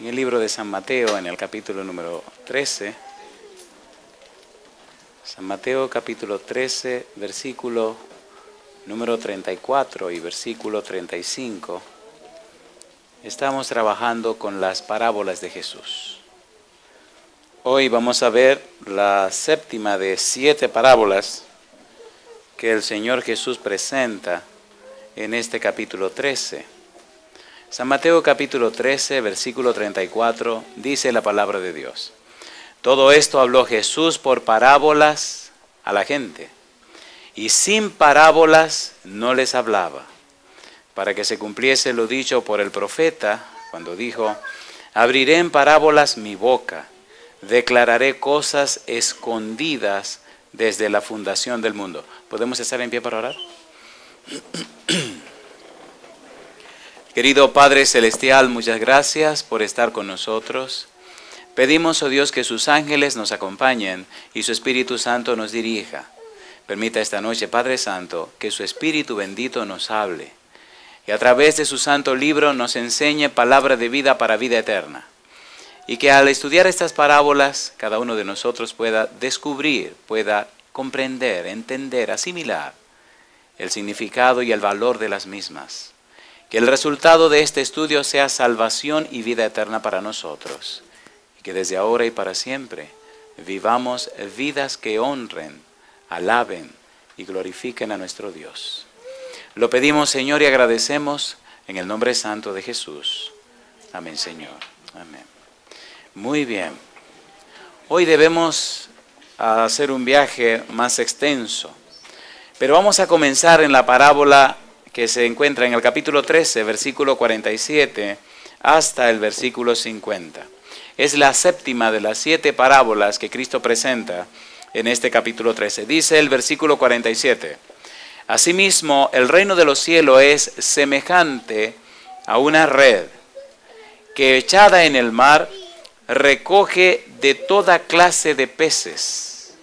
En el libro de San Mateo, en el capítulo número 13, San Mateo capítulo 13, versículo número 34 y versículo 35, estamos trabajando con las parábolas de Jesús. Hoy vamos a ver la séptima de 7 parábolas que el Señor Jesús presenta en este capítulo 13. San Mateo capítulo 13, versículo 34, dice la palabra de Dios. Todo esto habló Jesús por parábolas a la gente, y sin parábolas no les hablaba, para que se cumpliese lo dicho por el profeta, cuando dijo: abriré en parábolas mi boca, declararé cosas escondidas desde la fundación del mundo. ¿Podemos estar en pie para orar? Querido Padre Celestial, muchas gracias por estar con nosotros. Pedimos, oh Dios, que sus ángeles nos acompañen y su Espíritu Santo nos dirija. Permita esta noche, Padre Santo, que su Espíritu bendito nos hable y a través de su santo libro nos enseñe palabra de vida para vida eterna. Y que al estudiar estas parábolas, cada uno de nosotros pueda descubrir, pueda comprender, entender, asimilar el significado y el valor de las mismas. Que el resultado de este estudio sea salvación y vida eterna para nosotros. Y que desde ahora y para siempre vivamos vidas que honren, alaben y glorifiquen a nuestro Dios. Lo pedimos, Señor, y agradecemos en el nombre santo de Jesús. Amén, Señor. Amén. Muy bien. Hoy debemos hacer un viaje más extenso. Pero vamos a comenzar en la parábola que se encuentra en el capítulo 13, versículo 47, hasta el versículo 50. Es la séptima de las 7 parábolas que Cristo presenta en este capítulo 13. Dice el versículo 47, asimismo, el reino de los cielos es semejante a una red que echada en el mar recoge de toda clase de peces,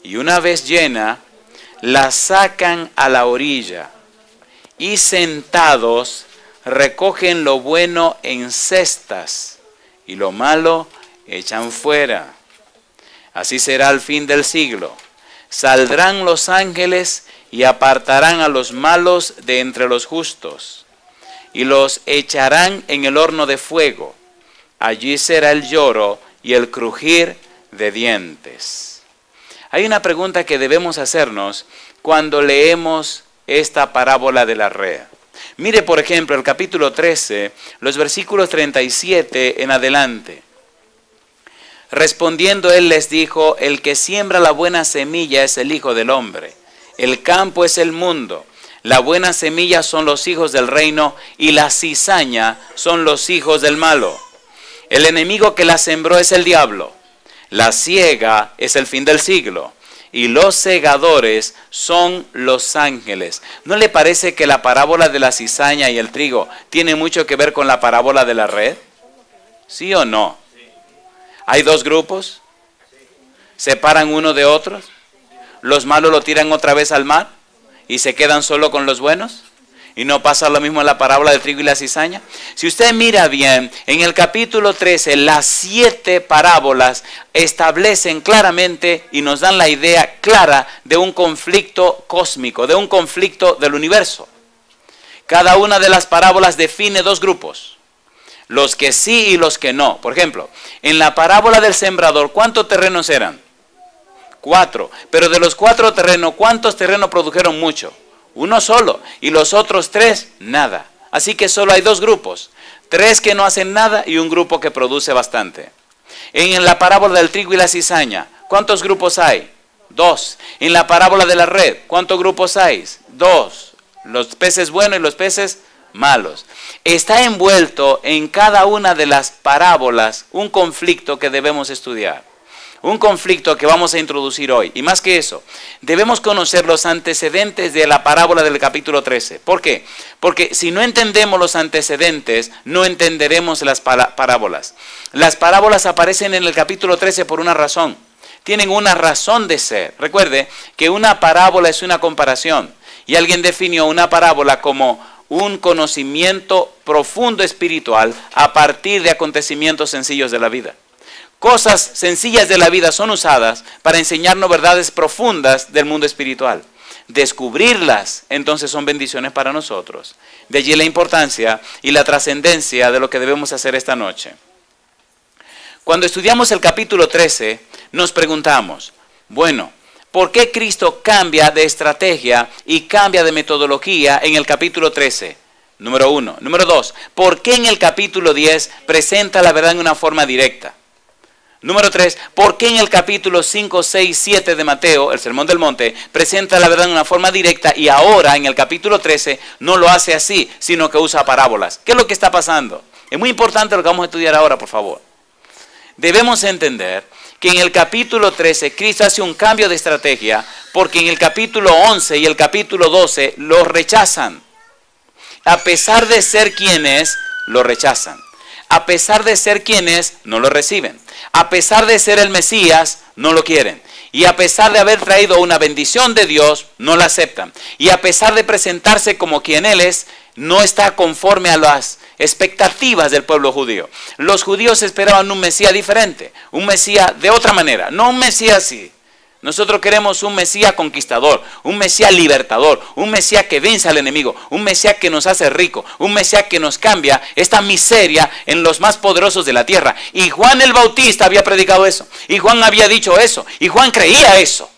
y una vez llena, la sacan a la orilla, y sentados recogen lo bueno en cestas, y lo malo echan fuera. Así será al fin del siglo. Saldrán los ángeles y apartarán a los malos de entre los justos, y los echarán en el horno de fuego. Allí será el lloro y el crujir de dientes. Hay una pregunta que debemos hacernos cuando leemos esta parábola de la red. Mire, por ejemplo, el capítulo 13, los versículos 37 en adelante. Respondiendo él les dijo: el que siembra la buena semilla es el Hijo del Hombre. El campo es el mundo. La buena semilla son los hijos del reino y la cizaña son los hijos del malo. El enemigo que la sembró es el diablo. La siega es el fin del siglo. Y los segadores son los ángeles. ¿No le parece que la parábola de la cizaña y el trigo tiene mucho que ver con la parábola de la red? ¿Sí o no? ¿Hay 2 grupos? ¿Separan uno de otros? ¿Los malos lo tiran otra vez al mar y se quedan solo con los buenos? ¿Y no pasa lo mismo en la parábola del trigo y la cizaña? Si usted mira bien, en el capítulo 13, las 7 parábolas establecen claramente y nos dan la idea clara de un conflicto cósmico, de un conflicto del universo. Cada una de las parábolas define 2 grupos, los que sí y los que no. Por ejemplo, en la parábola del sembrador, ¿cuántos terrenos eran? 4. Pero de los 4 terrenos, ¿cuántos terrenos produjeron mucho? 1 solo, y los otros 3, nada. Así que solo hay 2 grupos, 3 que no hacen nada y un grupo que produce bastante. En la parábola del trigo y la cizaña, ¿cuántos grupos hay? 2. En la parábola de la red, ¿cuántos grupos hay? 2. Los peces buenos y los peces malos. Está envuelto en cada una de las parábolas un conflicto que debemos estudiar. Un conflicto que vamos a introducir hoy. Y más que eso, debemos conocer los antecedentes de la parábola del capítulo 13. ¿Por qué? Porque si no entendemos los antecedentes, no entenderemos las parábolas. Las parábolas aparecen en el capítulo 13 por una razón. Tienen una razón de ser. Recuerde que una parábola es una comparación. Y alguien definió una parábola como un conocimiento profundo espiritual a partir de acontecimientos sencillos de la vida. Cosas sencillas de la vida son usadas para enseñarnos verdades profundas del mundo espiritual. Descubrirlas, entonces, son bendiciones para nosotros. De allí la importancia y la trascendencia de lo que debemos hacer esta noche. Cuando estudiamos el capítulo 13, nos preguntamos, bueno, ¿por qué Cristo cambia de estrategia y cambia de metodología en el capítulo 13? Número 1. Número 2, ¿por qué en el capítulo 10 presenta la verdad en una forma directa? Número 3, ¿por qué en el capítulo 5, 6, 7 de Mateo, el Sermón del Monte, presenta la verdad en una forma directa y ahora en el capítulo 13 no lo hace así, sino que usa parábolas? ¿Qué es lo que está pasando? Es muy importante lo que vamos a estudiar ahora, por favor. Debemos entender que en el capítulo 13 Cristo hace un cambio de estrategia porque en el capítulo 11 y el capítulo 12 lo rechazan. A pesar de ser quien es, lo rechazan. A pesar de ser quien es, no lo reciben. A pesar de ser el Mesías, no lo quieren. Y a pesar de haber traído una bendición de Dios, no la aceptan. Y a pesar de presentarse como quien Él es, no está conforme a las expectativas del pueblo judío. Los judíos esperaban un Mesías diferente, un Mesías de otra manera, no un Mesías así. Nosotros queremos un Mesías conquistador, un Mesías libertador, un Mesías que vence al enemigo, un Mesías que nos hace rico, un Mesías que nos cambia esta miseria en los más poderosos de la tierra. Y Juan el Bautista había predicado eso, y Juan había dicho eso, y Juan creía eso.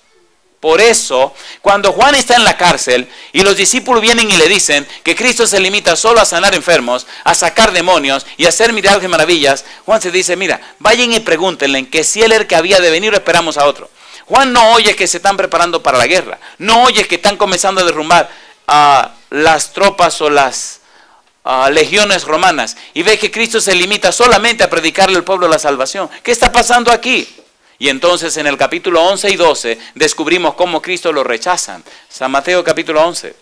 Por eso, cuando Juan está en la cárcel y los discípulos vienen y le dicen que Cristo se limita solo a sanar enfermos, a sacar demonios y a hacer milagros y maravillas, Juan se dice, mira, vayan y pregúntenle que si él era el que había de venir o esperamos a otro. Juan no oye que se están preparando para la guerra, no oye que están comenzando a derrumbar a las tropas o las legiones romanas y ve que Cristo se limita solamente a predicarle al pueblo la salvación. ¿Qué está pasando aquí? Y entonces en el capítulo 11 y 12 descubrimos cómo Cristo lo rechazan. San Mateo capítulo 11.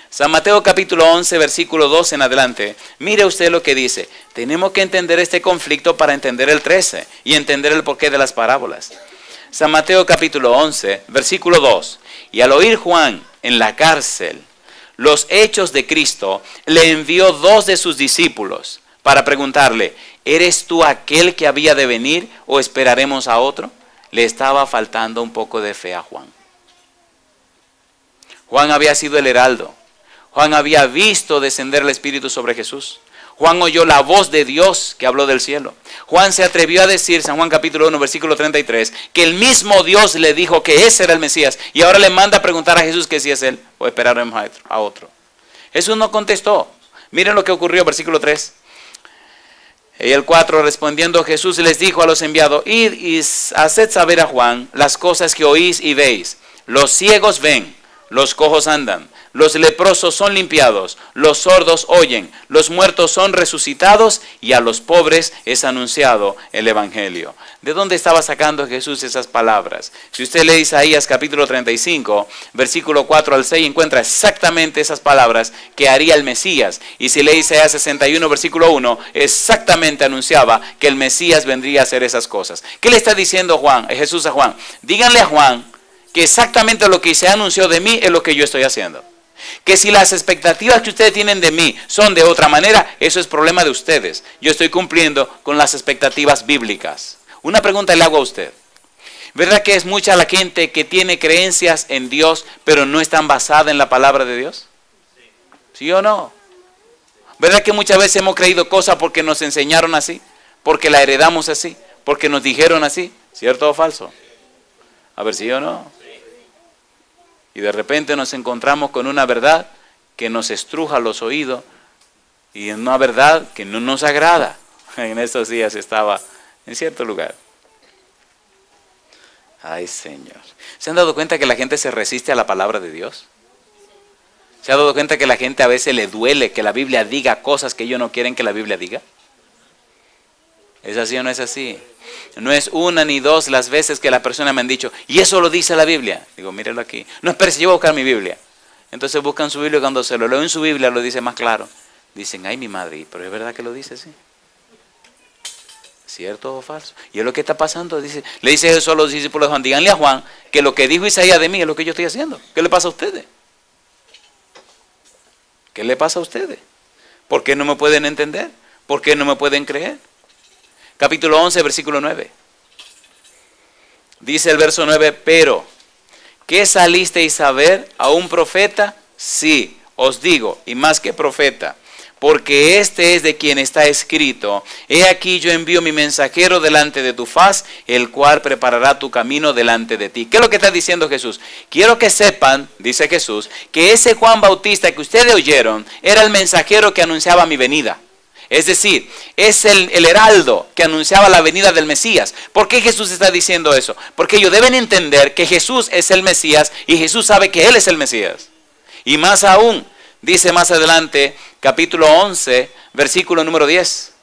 San Mateo capítulo 11 versículo 12 en adelante. Mire usted lo que dice. Tenemos que entender este conflicto para entender el 13 y entender el porqué de las parábolas. San Mateo capítulo 11 versículo 2. Y al oír Juan en la cárcel los hechos de Cristo, le envió 2 de sus discípulos para preguntarle, ¿eres tú aquel que había de venir o esperaremos a otro? Le estaba faltando un poco de fe a Juan. Juan había sido el heraldo. Juan había visto descender el Espíritu sobre Jesús. Juan oyó la voz de Dios que habló del cielo. Juan se atrevió a decir, San Juan capítulo 1, versículo 33, que el mismo Dios le dijo que ese era el Mesías. Y ahora le manda a preguntar a Jesús que si es él o esperaremos a otro. Jesús no contestó. Miren lo que ocurrió, versículo 3. Y el 4, respondiendo Jesús les dijo a los enviados, id y haced saber a Juan las cosas que oís y veis. Los ciegos ven, los cojos andan, los leprosos son limpiados, los sordos oyen, los muertos son resucitados y a los pobres es anunciado el Evangelio. ¿De dónde estaba sacando Jesús esas palabras? Si usted lee Isaías capítulo 35, versículo 4 al 6, encuentra exactamente esas palabras que haría el Mesías. Y si lee Isaías 61, versículo 1, exactamente anunciaba que el Mesías vendría a hacer esas cosas. ¿Qué le está diciendo Jesús a Juan? Díganle a Juan que exactamente lo que se anunció de mí es lo que yo estoy haciendo. Que si las expectativas que ustedes tienen de mí son de otra manera, eso es problema de ustedes. Yo estoy cumpliendo con las expectativas bíblicas. Una pregunta le hago a usted. ¿Verdad que es mucha la gente que tiene creencias en Dios, pero no están basadas en la palabra de Dios? ¿Sí o no? ¿Verdad que muchas veces hemos creído cosas porque nos enseñaron así? Porque la heredamos así, porque nos dijeron así. ¿Cierto o falso? A ver, ¿sí o no? Y de repente nos encontramos con una verdad que nos estruja los oídos y una verdad que no nos agrada. En estos días estaba en cierto lugar. Ay, Señor. ¿Se han dado cuenta que la gente se resiste a la palabra de Dios? ¿Se ha dado cuenta que la gente a veces le duele que la Biblia diga cosas que ellos no quieren que la Biblia diga? ¿Es así o no es así? No es una ni dos las veces que las personas me han dicho, y eso lo dice la Biblia. Digo, míralo aquí. No, espérese, yo voy a buscar mi Biblia. Entonces buscan su Biblia y cuando se lo leo en su Biblia lo dice más claro. Dicen, ay mi madre, pero es verdad que lo dice así. ¿Cierto o falso? Y es lo que está pasando. Le dice Jesús a los discípulos de Juan, díganle a Juan que lo que dijo Isaías de mí es lo que yo estoy haciendo. ¿Qué le pasa a ustedes? ¿Qué le pasa a ustedes? ¿Por qué no me pueden entender? ¿Por qué no me pueden creer? Capítulo 11, versículo 9. Dice el verso 9, pero, ¿qué salisteis a ver? ¿A un profeta? Sí, os digo, y más que profeta, porque este es de quien está escrito, he aquí yo envío mi mensajero delante de tu faz, el cual preparará tu camino delante de ti. ¿Qué es lo que está diciendo Jesús? Quiero que sepan, dice Jesús, que ese Juan Bautista que ustedes oyeron era el mensajero que anunciaba mi venida. Es decir, es el heraldo que anunciaba la venida del Mesías. ¿Por qué Jesús está diciendo eso? Porque ellos deben entender que Jesús es el Mesías y Jesús sabe que Él es el Mesías. Y más aún, dice más adelante, capítulo 11, versículo número 10.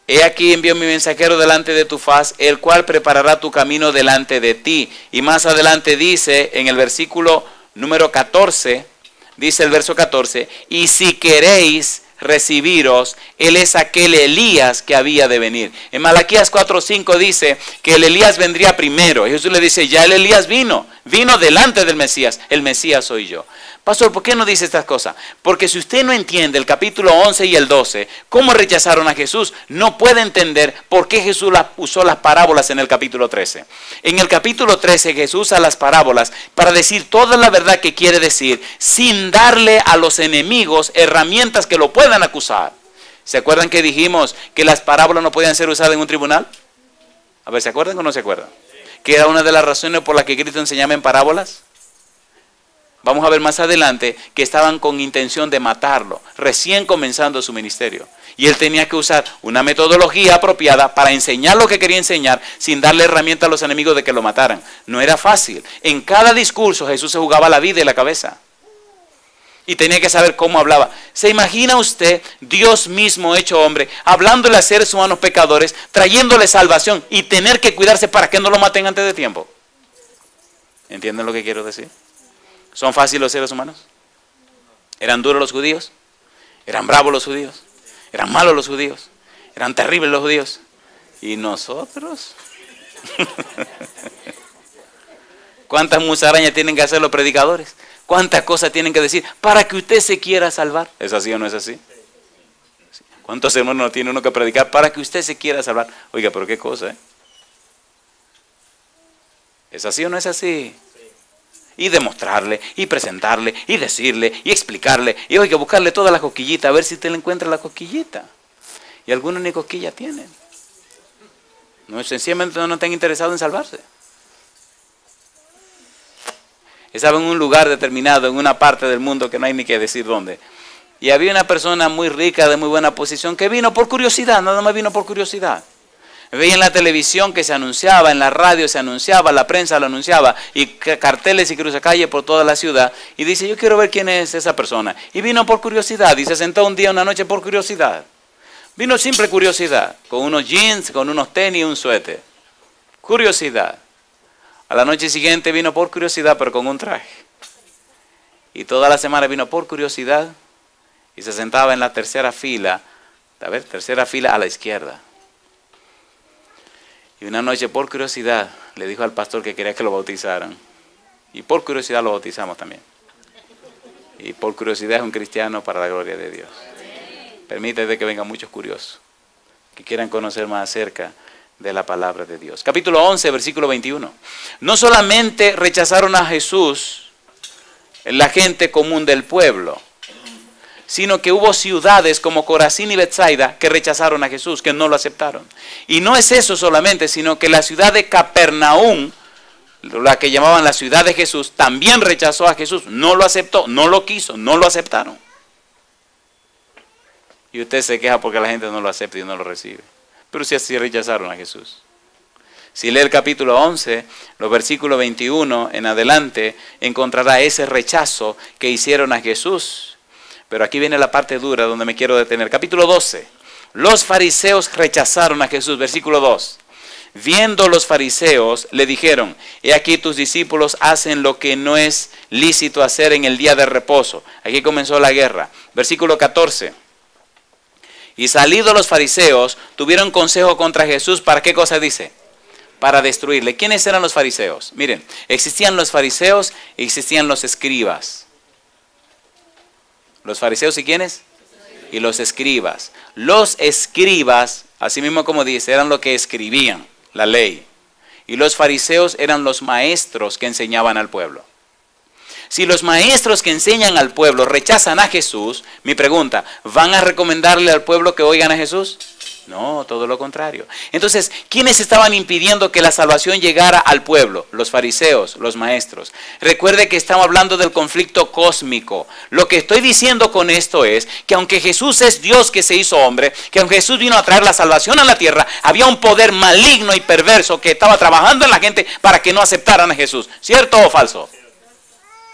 He aquí envío mi mensajero delante de tu faz, el cual preparará tu camino delante de ti. Y más adelante dice en el versículo número 14, dice el verso 14, y si queréis recibiros, él es aquel Elías que había de venir. En Malaquías 4:5 dice que el Elías vendría primero. Y Jesús le dice, ya el Elías vino delante del Mesías. El Mesías soy yo. Pastor, ¿por qué no dice estas cosas? Porque si usted no entiende el capítulo 11 y el 12, cómo rechazaron a Jesús, no puede entender por qué Jesús usó las parábolas en el capítulo 13. En el capítulo 13 Jesús usa las parábolas para decir toda la verdad que quiere decir, sin darle a los enemigos herramientas que lo puedan acusar. ¿Se acuerdan que dijimos que las parábolas no podían ser usadas en un tribunal? A ver, ¿se acuerdan o no se acuerdan? Que era una de las razones por las que Cristo enseñaba en parábolas. Vamos a ver más adelante que estaban con intención de matarlo, recién comenzando su ministerio. Y él tenía que usar una metodología apropiada para enseñar lo que quería enseñar sin darle herramienta a los enemigos de que lo mataran. No era fácil. En cada discurso Jesús se jugaba la vida y la cabeza. Y tenía que saber cómo hablaba. ¿Se imagina usted Dios mismo hecho hombre, hablándole a seres humanos pecadores, trayéndole salvación y tener que cuidarse para que no lo maten antes de tiempo? ¿Entienden lo que quiero decir? ¿Son fáciles los seres humanos? ¿Eran duros los judíos? ¿Eran bravos los judíos? ¿Eran malos los judíos? ¿Eran terribles los judíos? ¿Y nosotros? ¿Cuántas musarañas tienen que hacer los predicadores? ¿Cuántas cosas tienen que decir para que usted se quiera salvar? ¿Es así o no es así? ¿Cuántos hermanos no tiene uno que predicar para que usted se quiera salvar? Oiga, pero qué cosa, ¿eh? ¿Es así o no es así? Y demostrarle, y presentarle, y decirle, y explicarle, y oiga, buscarle todas las cosquillitas, a ver si usted le encuentra la cosquillita. Y algunos ni cosquilla tienen. No, sencillamente no están interesados en salvarse. Estaba en un lugar determinado, en una parte del mundo que no hay ni que decir dónde. Y había una persona muy rica, de muy buena posición, que vino por curiosidad, nada más vino por curiosidad. Veía en la televisión que se anunciaba, en la radio se anunciaba, la prensa lo anunciaba, y carteles y cruzacalle por toda la ciudad. Y dice, yo quiero ver quién es esa persona. Y vino por curiosidad, y se sentó un día, una noche por curiosidad. Vino simple curiosidad, con unos jeans, con unos tenis y un suéter. Curiosidad. A la noche siguiente vino por curiosidad, pero con un traje. Y toda la semana vino por curiosidad, y se sentaba en la tercera fila, tercera fila a la izquierda. Y una noche, por curiosidad, le dijo al pastor que quería que lo bautizaran. Y por curiosidad lo bautizamos también. Y por curiosidad es un cristiano para la gloria de Dios. Permítete que vengan muchos curiosos, que quieran conocer más acerca de la palabra de Dios. Capítulo 11, versículo 21. No solamente rechazaron a Jesús la gente común del pueblo, sino que hubo ciudades como Corazín y Betsaida que rechazaron a Jesús, que no lo aceptaron. Y no es eso solamente, sino que la ciudad de Capernaum, la que llamaban la ciudad de Jesús, también rechazó a Jesús, no lo aceptó, no lo quiso, no lo aceptaron. Y usted se queja porque la gente no lo acepta y no lo recibe. Pero si así rechazaron a Jesús. Si lee el capítulo 11, los versículos 21 en adelante, encontrará ese rechazo que hicieron a Jesús. Pero aquí viene la parte dura donde me quiero detener. Capítulo 12. Los fariseos rechazaron a Jesús. Versículo 2. Viendo los fariseos, le dijeron, he aquí tus discípulos hacen lo que no es lícito hacer en el día de reposo. Aquí comenzó la guerra. Versículo 14. Y salidos los fariseos, tuvieron consejo contra Jesús. ¿Para qué cosa dice? Para destruirle. ¿Quiénes eran los fariseos? Miren, existían los fariseos y existían los escribas. ¿Los fariseos y quiénes? Y los escribas. Los escribas, así mismo como dice, eran los que escribían la ley. Y los fariseos eran los maestros que enseñaban al pueblo. Si los maestros que enseñan al pueblo rechazan a Jesús, mi pregunta, ¿van a recomendarle al pueblo que oigan a Jesús? No, todo lo contrario. Entonces, ¿quiénes estaban impidiendo que la salvación llegara al pueblo? Los fariseos, los maestros. Recuerde que estamos hablando del conflicto cósmico. Lo que estoy diciendo con esto es que aunque Jesús es Dios que se hizo hombre, que aunque Jesús vino a traer la salvación a la tierra, había un poder maligno y perverso que estaba trabajando en la gente para que no aceptaran a Jesús. ¿Cierto o falso?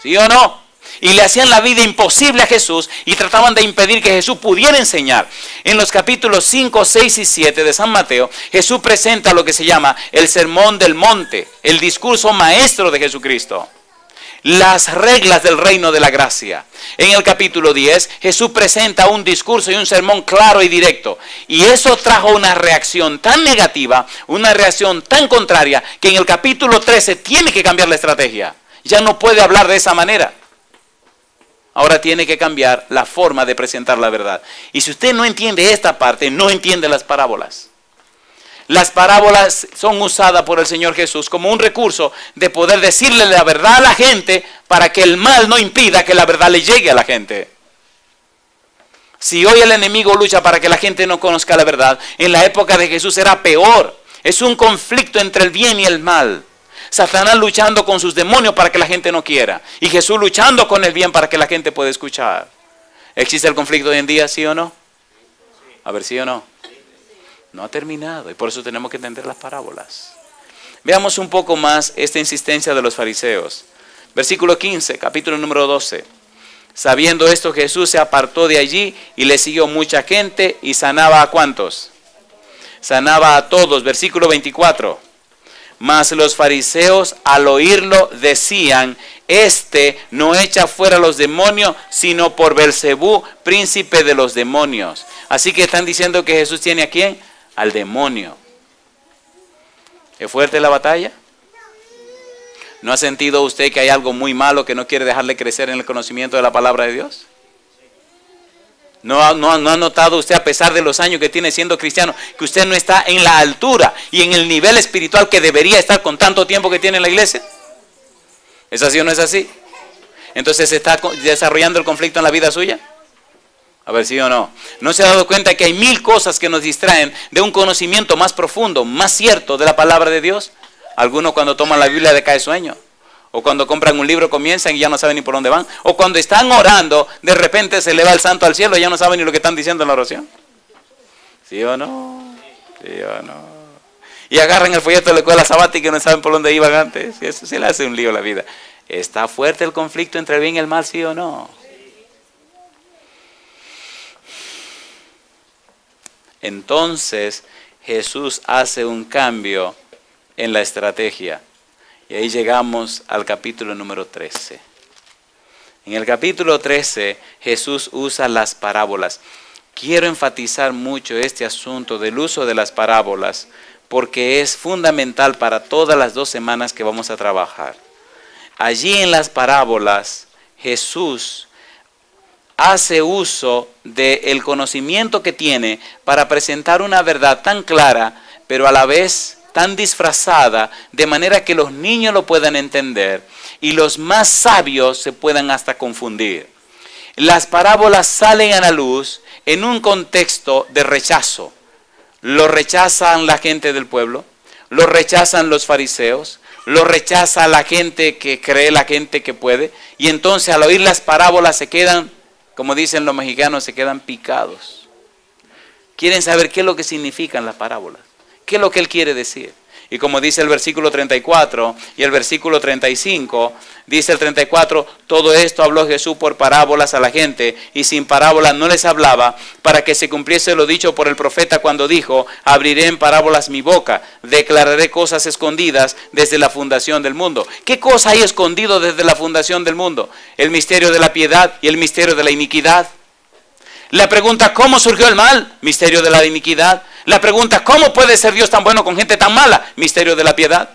¿Sí o no? Y le hacían la vida imposible a Jesús y trataban de impedir que Jesús pudiera enseñar. En los capítulos 5, 6 y 7 de San Mateo, Jesús presenta lo que se llama el Sermón del Monte, el discurso maestro de Jesucristo. Las reglas del reino de la gracia. En el capítulo 10, Jesús presenta un discurso y un sermón claro y directo. Y eso trajo una reacción tan negativa, una reacción tan contraria, que en el capítulo 13 tiene que cambiar la estrategia. Ya no puede hablar de esa manera. Ahora tiene que cambiar la forma de presentar la verdad. Y si usted no entiende esta parte, no entiende las parábolas. Las parábolas son usadas por el Señor Jesús como un recurso de poder decirle la verdad a la gente para que el mal no impida que la verdad le llegue a la gente. Si hoy el enemigo lucha para que la gente no conozca la verdad, en la época de Jesús era peor. Es un conflicto entre el bien y el mal. Satanás luchando con sus demonios para que la gente no quiera. Y Jesús luchando con el bien para que la gente pueda escuchar. ¿Existe el conflicto hoy en día, sí o no? A ver, sí o no. No ha terminado y por eso tenemos que entender las parábolas. Veamos un poco más esta insistencia de los fariseos. Versículo 15, capítulo número 12. Sabiendo esto, Jesús se apartó de allí y le siguió mucha gente y sanaba a ¿cuántos? Sanaba a todos. Versículo 24. Mas los fariseos al oírlo decían, este no echa fuera los demonios, sino por Belcebú, príncipe de los demonios. Así que están diciendo que Jesús tiene ¿a quién? Al demonio. ¿Es fuerte la batalla? ¿No ha sentido usted que hay algo muy malo que no quiere dejarle crecer en el conocimiento de la palabra de Dios? ¿No ha notado usted, a pesar de los años que tiene siendo cristiano, que usted no está en la altura y en el nivel espiritual que debería estar con tanto tiempo que tiene en la iglesia? ¿Es así o no es así? Entonces, ¿se está desarrollando el conflicto en la vida suya? A ver, ¿sí o no? ¿No se ha dado cuenta que hay 1000 cosas que nos distraen de un conocimiento más profundo, más cierto de la palabra de Dios? Algunos cuando toman la Biblia le cae sueño. O cuando compran un libro comienzan y ya no saben ni por dónde van. O cuando están orando, de repente se eleva el santo al cielo y ya no saben ni lo que están diciendo en la oración. ¿Sí o no? ¿Sí o no? Y agarran el folleto de la escuela sabática y no saben por dónde iban antes. Y eso se le hace un lío a la vida. ¿Está fuerte el conflicto entre el bien y el mal, sí o no? Entonces Jesús hace un cambio en la estrategia. Y ahí llegamos al capítulo número 13. En el capítulo 13 Jesús usa las parábolas. Quiero enfatizar mucho este asunto del uso de las parábolas porque es fundamental para todas las 2 semanas que vamos a trabajar. Allí en las parábolas Jesús hace uso del conocimiento que tiene para presentar una verdad tan clara, pero a la vez tan disfrazada, de manera que los niños lo puedan entender y los más sabios se puedan hasta confundir. Las parábolas salen a la luz en un contexto de rechazo. Lo rechazan la gente del pueblo, lo rechazan los fariseos, lo rechaza la gente que cree, la gente que puede, y entonces al oír las parábolas se quedan, como dicen los mexicanos, se quedan picados. Quieren saber qué es lo que significan las parábolas. ¿Qué es lo que él quiere decir? Y como dice el versículo 34 y el versículo 35, dice el 34, todo esto habló Jesús por parábolas a la gente y sin parábolas no les hablaba para que se cumpliese lo dicho por el profeta cuando dijo, abriré en parábolas mi boca, declararé cosas escondidas desde la fundación del mundo. ¿Qué cosa hay escondido desde la fundación del mundo? El misterio de la piedad y el misterio de la iniquidad. La pregunta, ¿cómo surgió el mal? Misterio de la iniquidad. La pregunta, ¿cómo puede ser Dios tan bueno con gente tan mala? Misterio de la piedad.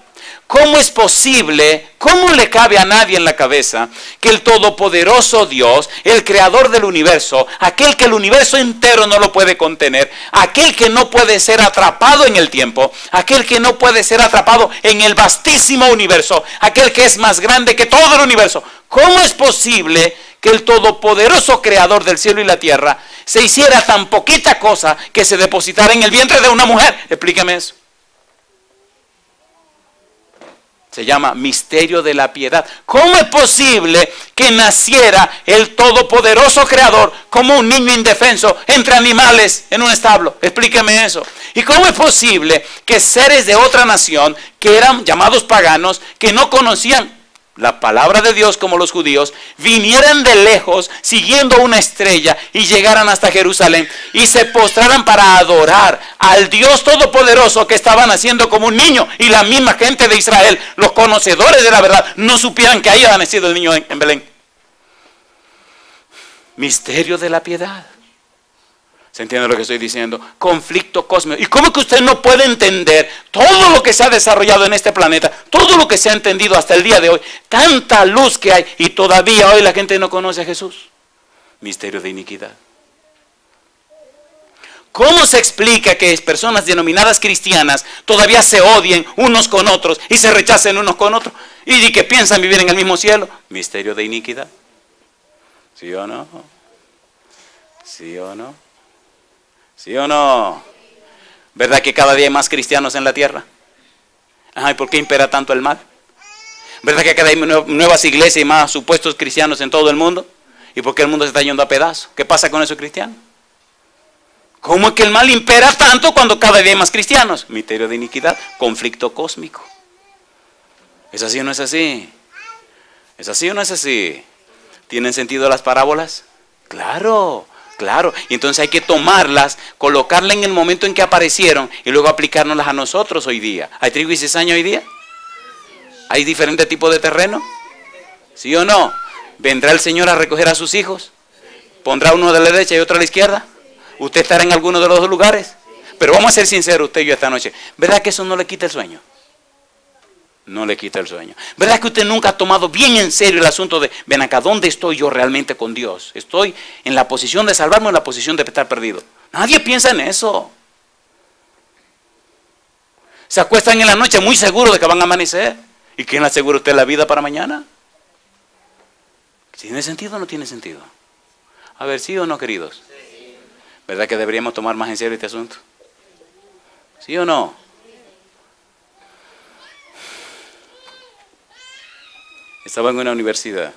¿cómo es posible, cómo le cabe a nadie en la cabeza que el todopoderoso Dios, el creador del universo, aquel que el universo entero no lo puede contener, aquel que no puede ser atrapado en el tiempo, aquel que no puede ser atrapado en el vastísimo universo, aquel que es más grande que todo el universo, cómo es posible que el todopoderoso creador del cielo y la tierra se hiciera tan poquita cosa que se depositara en el vientre de una mujer? Explíqueme eso. Se llama misterio de la piedad. ¿Cómo es posible que naciera el todopoderoso creador como un niño indefenso entre animales en un establo? Explíqueme eso. ¿Y cómo es posible que seres de otra nación, que eran llamados paganos, que no conocían la palabra de Dios como los judíos, vinieran de lejos siguiendo una estrella y llegaran hasta Jerusalén y se postraran para adorar al Dios todopoderoso que estaba naciendo como un niño, y la misma gente de Israel, los conocedores de la verdad, no supieran que ahí había nacido el niño en Belén? Misterio de la piedad. ¿Se entiende lo que estoy diciendo? Conflicto cósmico. ¿Y cómo es que usted no puede entender todo lo que se ha desarrollado en este planeta, todo lo que se ha entendido hasta el día de hoy, tanta luz que hay, y todavía hoy la gente no conoce a Jesús? Misterio de iniquidad. ¿Cómo se explica que personas denominadas cristianas todavía se odien unos con otros y se rechacen unos con otros y que piensan vivir en el mismo cielo? Misterio de iniquidad. ¿Sí o no? ¿Sí o no? ¿Sí o no? ¿Verdad que cada día hay más cristianos en la tierra? Ajá, ¿y por qué impera tanto el mal? ¿Verdad que cada día hay nuevas iglesias y más supuestos cristianos en todo el mundo? ¿Y por qué el mundo se está yendo a pedazos? ¿Qué pasa con esos cristianos? ¿Cómo es que el mal impera tanto cuando cada día hay más cristianos? Misterio de iniquidad, conflicto cósmico. ¿Es así o no es así? ¿Es así o no es así? ¿Tienen sentido las parábolas? Claro. Claro, y entonces hay que tomarlas, colocarlas en el momento en que aparecieron y luego aplicárnoslas a nosotros hoy día. ¿Hay trigo y cizaña hoy día? ¿Hay diferentes tipos de terreno? ¿Sí o no? ¿Vendrá el Señor a recoger a sus hijos? ¿Pondrá uno de la derecha y otro a la izquierda? ¿Usted estará en alguno de los dos lugares? Pero vamos a ser sinceros, usted y yo esta noche. ¿Verdad que eso no le quita el sueño? No le quita el sueño. ¿Verdad que usted nunca ha tomado bien en serio el asunto de, ven acá, ¿dónde estoy yo realmente con Dios? ¿Estoy en la posición de salvarme o en la posición de estar perdido? Nadie piensa en eso. Se acuestan en la noche muy seguros de que van a amanecer. ¿Y quién le asegura a usted la vida para mañana? ¿Tiene sentido o no tiene sentido? A ver, ¿sí o no, queridos? ¿Verdad que deberíamos tomar más en serio este asunto? ¿Sí o no? Estaba en una universidad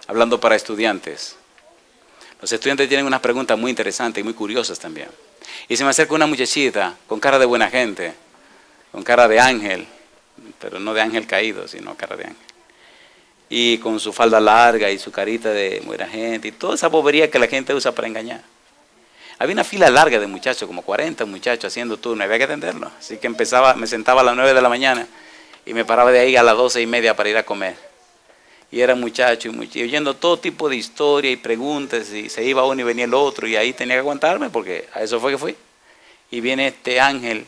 hablando para estudiantes. Los estudiantes tienen unas preguntas muy interesantes y muy curiosas también. Y se me acerca una muchachita con cara de buena gente, con cara de ángel, pero no de ángel caído, sino cara de ángel. Y con su falda larga y su carita de buena gente y toda esa bobería que la gente usa para engañar. Había una fila larga de muchachos, como 40 muchachos haciendo turno, había que atenderlo. Así que me sentaba a las 9 de la mañana y me paraba de ahí a las 12:30 para ir a comer. Y era muchacho y oyendo todo tipo de historia y preguntas, y se iba uno y venía el otro, y ahí tenía que aguantarme porque a eso fue que fui. Y viene este ángel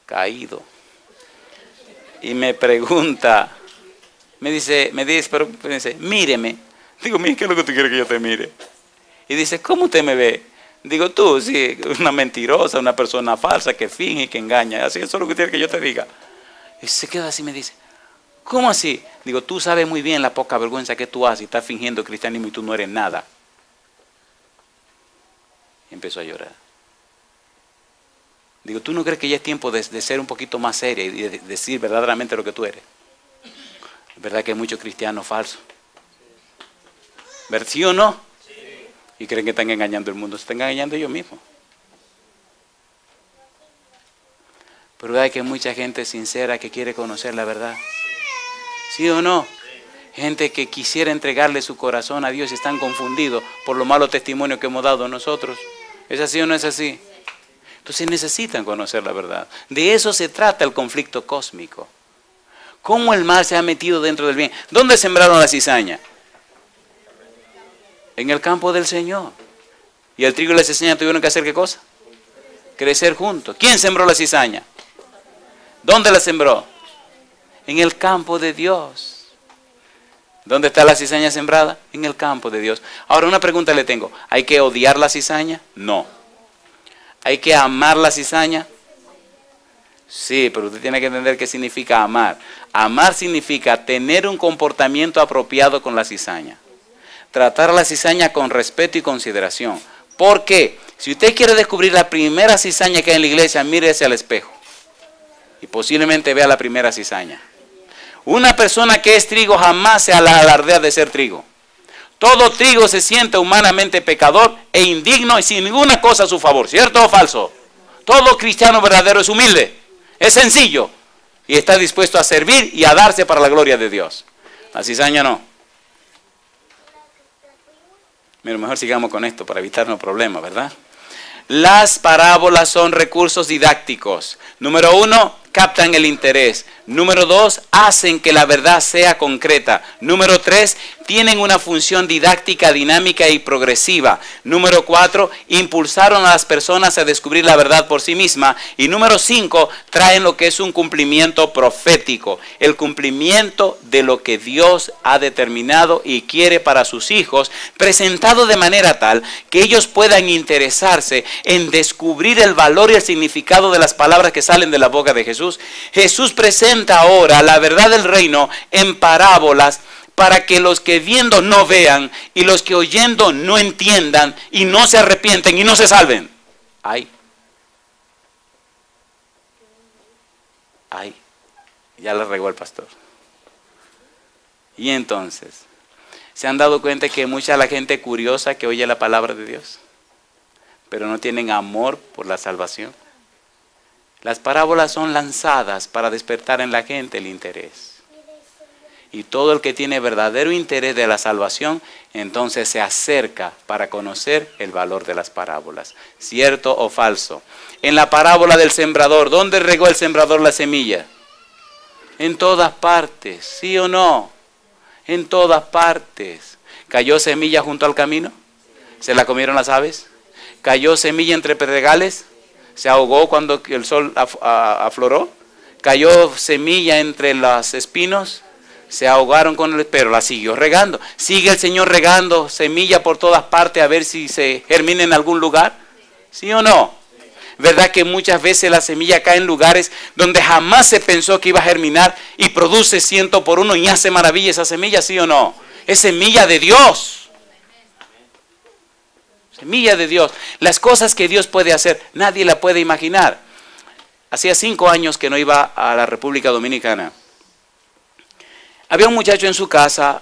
caído y me pregunta, me dice, míreme. Digo, mire, ¿qué es lo que tú quieres que yo te mire? Y dice, ¿cómo usted me ve? Digo, tú, sí, una mentirosa, una persona falsa que finge y que engaña. Así, eso es lo que quiere que yo te diga. Y se queda así y me dice, ¿cómo así? Digo, tú sabes muy bien la poca vergüenza que tú haces y estás fingiendo cristianismo y tú no eres nada. Y empezó a llorar. Digo, ¿tú no crees que ya es tiempo de ser un poquito más seria y de decir verdaderamente lo que tú eres? Es verdad que hay muchos cristianos falsos. ¿Verdad? ¿Sí o no? Sí. Y creen que están engañando el mundo. Se están engañando ellos mismos. Pero hay que mucha gente sincera que quiere conocer la verdad. ¿Sí o no? Gente que quisiera entregarle su corazón a Dios y están confundidos por los malos testimonios que hemos dado nosotros. ¿Es así o no es así? Entonces necesitan conocer la verdad. De eso se trata el conflicto cósmico. ¿Cómo el mal se ha metido dentro del bien? ¿Dónde sembraron la cizaña? En el campo del Señor. ¿Y el trigo y la cizaña tuvieron que hacer qué cosa? Crecer juntos. ¿Quién sembró la cizaña? ¿Dónde la sembró? En el campo de Dios. ¿Dónde está la cizaña sembrada? En el campo de Dios. Ahora una pregunta le tengo. ¿Hay que odiar la cizaña? No. ¿Hay que amar la cizaña? Sí, pero usted tiene que entender qué significa amar. Amar significa tener un comportamiento apropiado con la cizaña. Tratar a la cizaña con respeto y consideración. ¿Por qué? Si usted quiere descubrir la primera cizaña que hay en la iglesia, mírese al espejo. Y posiblemente vea la primera cizaña. Una persona que es trigo jamás se alardea de ser trigo. Todo trigo se siente humanamente pecador e indigno y sin ninguna cosa a su favor. ¿Cierto o falso? Todo cristiano verdadero es humilde, es sencillo y está dispuesto a servir y a darse para la gloria de Dios. La cizaña no. Mira, mejor sigamos con esto para evitarnos problemas, ¿verdad? Las parábolas son recursos didácticos. Número 1, captan el interés. Número 2, hacen que la verdad sea concreta. Número 3, tienen una función didáctica, dinámica y progresiva. Número 4, impulsaron a las personas a descubrir la verdad por sí misma. Y número 5, traen lo que es un cumplimiento profético. El cumplimiento de lo que Dios ha determinado y quiere para sus hijos, presentado de manera tal que ellos puedan interesarse en descubrir el valor y el significado de las palabras que salen de la boca de Jesús. Jesús presenta ahora la verdad del reino en parábolas para que los que viendo no vean y los que oyendo no entiendan y no se arrepienten y no se salven. Ay, ya le regó el pastor. Y entonces, ¿se han dado cuenta que mucha la gente curiosa que oye la palabra de Dios, pero no tienen amor por la salvación? Las parábolas son lanzadas para despertar en la gente el interés. Y todo el que tiene verdadero interés de la salvación, entonces se acerca para conocer el valor de las parábolas. ¿Cierto o falso? En la parábola del sembrador, ¿dónde regó el sembrador la semilla? En todas partes, ¿sí o no? En todas partes. ¿Cayó semilla junto al camino? ¿Se la comieron las aves? ¿Cayó semilla entre pedregales? ¿Se ahogó cuando el sol afloró? ¿Cayó semilla entre los espinos? Se ahogaron con el, pero la siguió regando. ¿Sigue el Señor regando semilla por todas partes a ver si se germina en algún lugar? ¿Sí o no? ¿Verdad que muchas veces la semilla cae en lugares donde jamás se pensó que iba a germinar y produce 100 por 1 y hace maravilla esa semilla? ¿Sí o no? Es semilla de Dios. Semilla de Dios. Las cosas que Dios puede hacer, nadie la puede imaginar. Hacía 5 años que no iba a la República Dominicana. Había un muchacho en su casa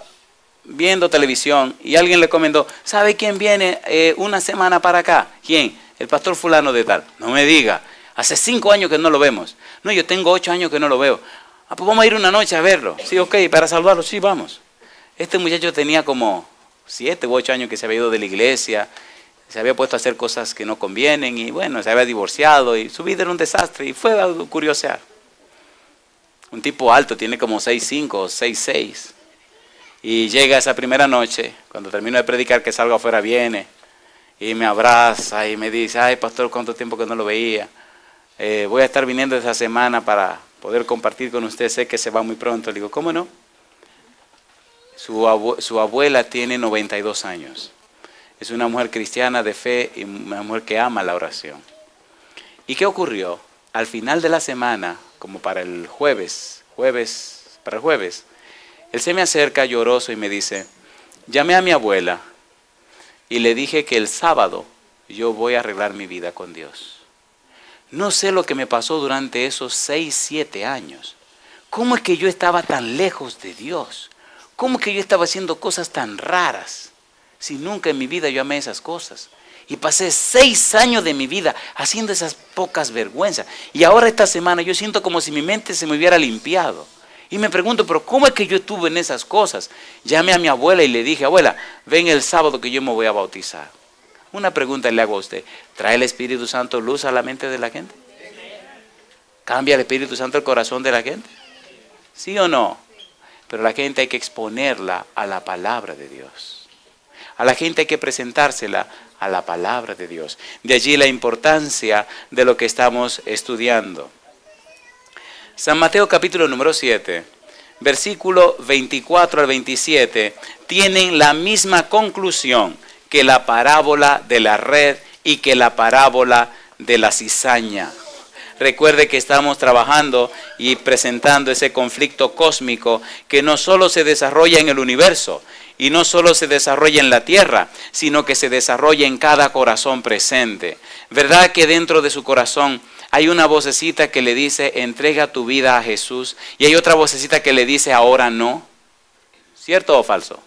viendo televisión y alguien le comentó, ¿sabe quién viene una semana para acá? ¿Quién? El pastor fulano de tal. No me diga, hace 5 años que no lo vemos. No, yo tengo 8 años que no lo veo. Ah, pues vamos a ir una noche a verlo. Sí, ok, para saludarlo, sí, vamos. Este muchacho tenía como 7 u 8 años que se había ido de la iglesia, se había puesto a hacer cosas que no convienen y bueno, se había divorciado y su vida era un desastre y fue a curiosear. Un tipo alto, tiene como 6'5 o 6'6". Y llega esa primera noche, cuando termino de predicar que salgo afuera, viene y me abraza y me dice, ay pastor, cuánto tiempo que no lo veía. Voy a estar viniendo esa semana para poder compartir con usted, sé que se va muy pronto. Le digo, ¿cómo no? Su abuela tiene 92 años. Es una mujer cristiana de fe y una mujer que ama la oración. ¿Y qué ocurrió? Al final de la semana, como para el jueves, él se me acerca lloroso y me dice, llamé a mi abuela y le dije que el sábado yo voy a arreglar mi vida con Dios. No sé lo que me pasó durante esos 6, 7 años. ¿Cómo es que yo estaba tan lejos de Dios? ¿Cómo es que yo estaba haciendo cosas tan raras? Si nunca en mi vida yo amé esas cosas. Y pasé 6 años de mi vida haciendo esas pocas vergüenzas. Y ahora esta semana yo siento como si mi mente se me hubiera limpiado. Y me pregunto, pero ¿cómo es que yo estuve en esas cosas? Llamé a mi abuela y le dije, abuela, ven el sábado que yo me voy a bautizar. Una pregunta le hago a usted. ¿Trae el Espíritu Santo luz a la mente de la gente? ¿Cambia el Espíritu Santo el corazón de la gente? ¿Sí o no? Pero la gente hay que exponerla a la palabra de Dios. A la gente hay que presentársela a la palabra de Dios. De allí la importancia de lo que estamos estudiando. San Mateo capítulo número 7, versículo 24 al 27, tienen la misma conclusión que la parábola de la red y que la parábola de la cizaña. Recuerde que estamos trabajando y presentando ese conflicto cósmico que no solo se desarrolla en el universo y no solo se desarrolla en la tierra, sino que se desarrolla en cada corazón presente. ¿Verdad que dentro de su corazón hay una vocecita que le dice, entrega tu vida a Jesús? Y hay otra vocecita que le dice, ahora no. ¿Cierto o falso?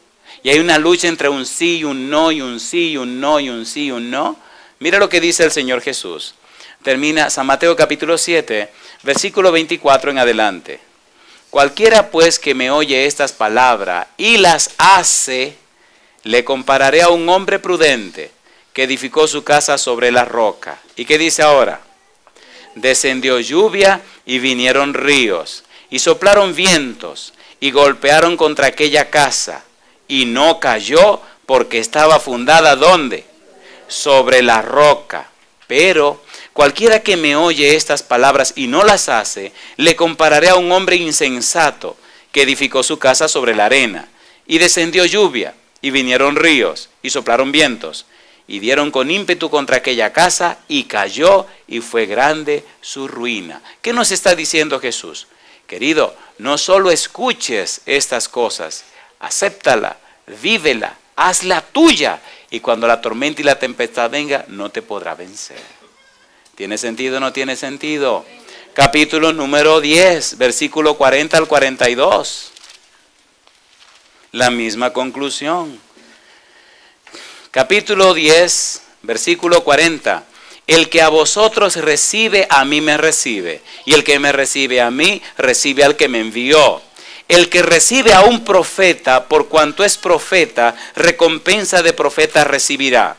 Y hay una lucha entre un sí y un no, y un sí y un no, y un sí y un no. Mira lo que dice el Señor Jesús. Termina San Mateo capítulo 7, versículo 24 en adelante. Cualquiera pues que me oye estas palabras y las hace, le compararé a un hombre prudente que edificó su casa sobre la roca. ¿Y qué dice ahora? Descendió lluvia y vinieron ríos, y soplaron vientos, y golpearon contra aquella casa, y no cayó porque estaba fundada, ¿dónde? Sobre la roca. Pero cualquiera que me oye estas palabras y no las hace, le compararé a un hombre insensato que edificó su casa sobre la arena. Y descendió lluvia, y vinieron ríos, y soplaron vientos, y dieron con ímpetu contra aquella casa, y cayó, y fue grande su ruina. ¿Qué nos está diciendo Jesús? Querido, no solo escuches estas cosas, acéptala, vívela, hazla tuya, y cuando la tormenta y la tempestad venga, no te podrá vencer. ¿Tiene sentido o no tiene sentido? Capítulo número 10, versículo 40 al 42. La misma conclusión. Capítulo 10, versículo 40. El que a vosotros recibe, a mí me recibe. Y el que me recibe a mí, recibe al que me envió. El que recibe a un profeta, por cuanto es profeta, recompensa de profeta recibirá.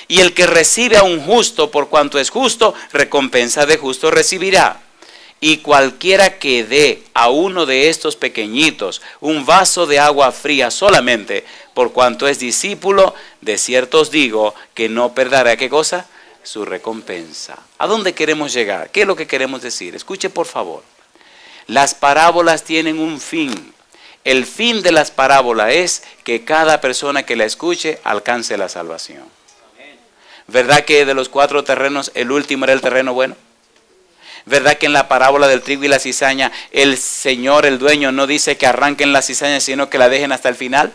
Y el que recibe a un justo, por cuanto es justo, recompensa de justo recibirá. Y cualquiera que dé a uno de estos pequeñitos un vaso de agua fría solamente, por cuanto es discípulo, de cierto os digo que no perderá, ¿qué cosa? Su recompensa. ¿A dónde queremos llegar? ¿Qué es lo que queremos decir? Escuche por favor. Las parábolas tienen un fin. El fin de las parábolas es que cada persona que la escuche alcance la salvación. ¿Verdad que de los 4 terrenos el último era el terreno bueno? ¿Verdad que en la parábola del trigo y la cizaña el Señor, el dueño, no dice que arranquen la cizaña sino que la dejen hasta el final?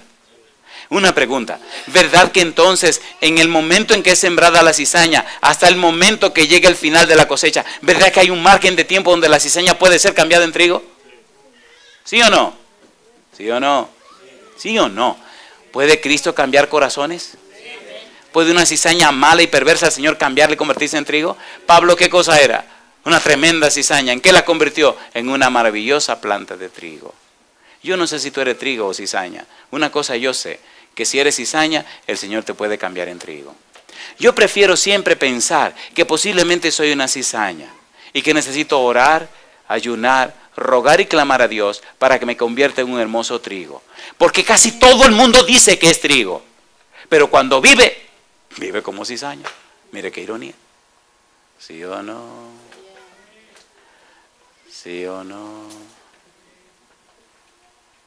Una pregunta, ¿verdad que entonces en el momento en que es sembrada la cizaña hasta el momento que llegue el final de la cosecha, ¿verdad que hay un margen de tiempo donde la cizaña puede ser cambiada en trigo? ¿Sí o no? ¿Sí o no? ¿Sí o no? ¿Puede Cristo cambiar corazones? ¿Puede una cizaña mala y perversa al Señor cambiarle y convertirse en trigo? Pablo, ¿qué cosa era? Una tremenda cizaña. ¿En qué la convirtió? En una maravillosa planta de trigo. Yo no sé si tú eres trigo o cizaña. Una cosa yo sé, que si eres cizaña, el Señor te puede cambiar en trigo. Yo prefiero siempre pensar que posiblemente soy una cizaña y que necesito orar, ayunar, rogar y clamar a Dios para que me convierta en un hermoso trigo. Porque casi todo el mundo dice que es trigo, pero cuando vive como cizaña. Mire qué ironía. ¿Sí o no? ¿Sí o no?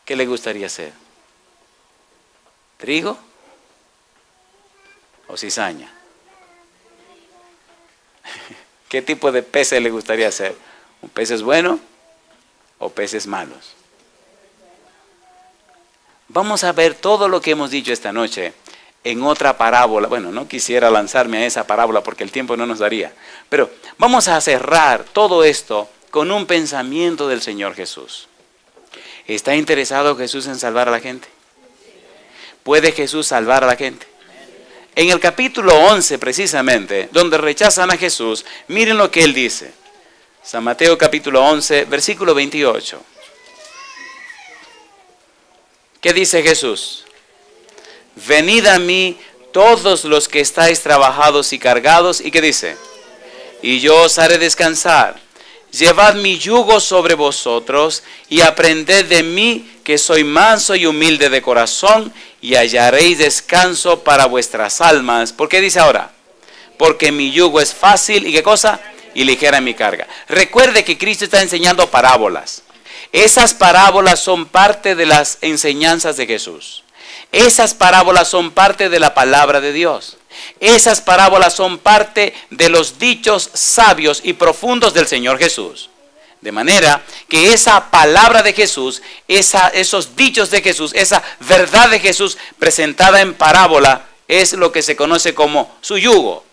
¿Qué le gustaría ser? ¿Trigo o cizaña? ¿Qué tipo de peces le gustaría ser? ¿Un peces bueno o peces malos? Vamos a ver todo lo que hemos dicho esta noche en otra parábola. Bueno, no quisiera lanzarme a esa parábola porque el tiempo no nos daría. Pero vamos a cerrar todo esto con un pensamiento del Señor Jesús. ¿Está interesado Jesús en salvar a la gente? ¿Puede Jesús salvar a la gente? En el capítulo 11 precisamente, donde rechazan a Jesús, miren lo que Él dice. San Mateo capítulo 11, versículo 28. ¿Qué dice Jesús? Venid a mí todos los que estáis trabajados y cargados. ¿Y qué dice? Y yo os haré descansar. Llevad mi yugo sobre vosotros y aprended de mí, que soy manso y humilde de corazón, y hallaréis descanso para vuestras almas. ¿Por qué dice ahora? Porque mi yugo es fácil y ¿qué cosa? y ligera mi carga. Recuerde que Cristo está enseñando parábolas. Esas parábolas son parte de las enseñanzas de Jesús. Esas parábolas son parte de la palabra de Dios. Esas parábolas son parte de los dichos sabios y profundos del Señor Jesús. De manera que esa palabra de Jesús, esos dichos de Jesús, esa verdad de Jesús presentada en parábola es lo que se conoce como su yugo.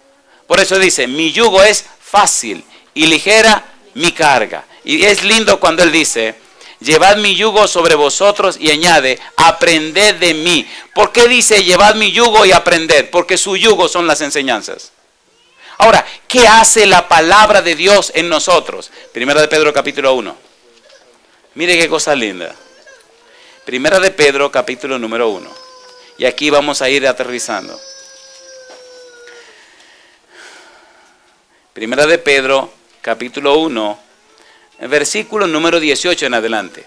Por eso dice, mi yugo es fácil y ligera mi carga. Y es lindo cuando Él dice, llevad mi yugo sobre vosotros y añade, aprended de mí. ¿Por qué dice llevad mi yugo y aprended? Porque su yugo son las enseñanzas. Ahora, ¿qué hace la palabra de Dios en nosotros? Primera de Pedro capítulo 1. Mire qué cosa linda. Primera de Pedro capítulo número 1. Y aquí vamos a ir aterrizando. Primera de Pedro capítulo 1, versículo número 18 en adelante.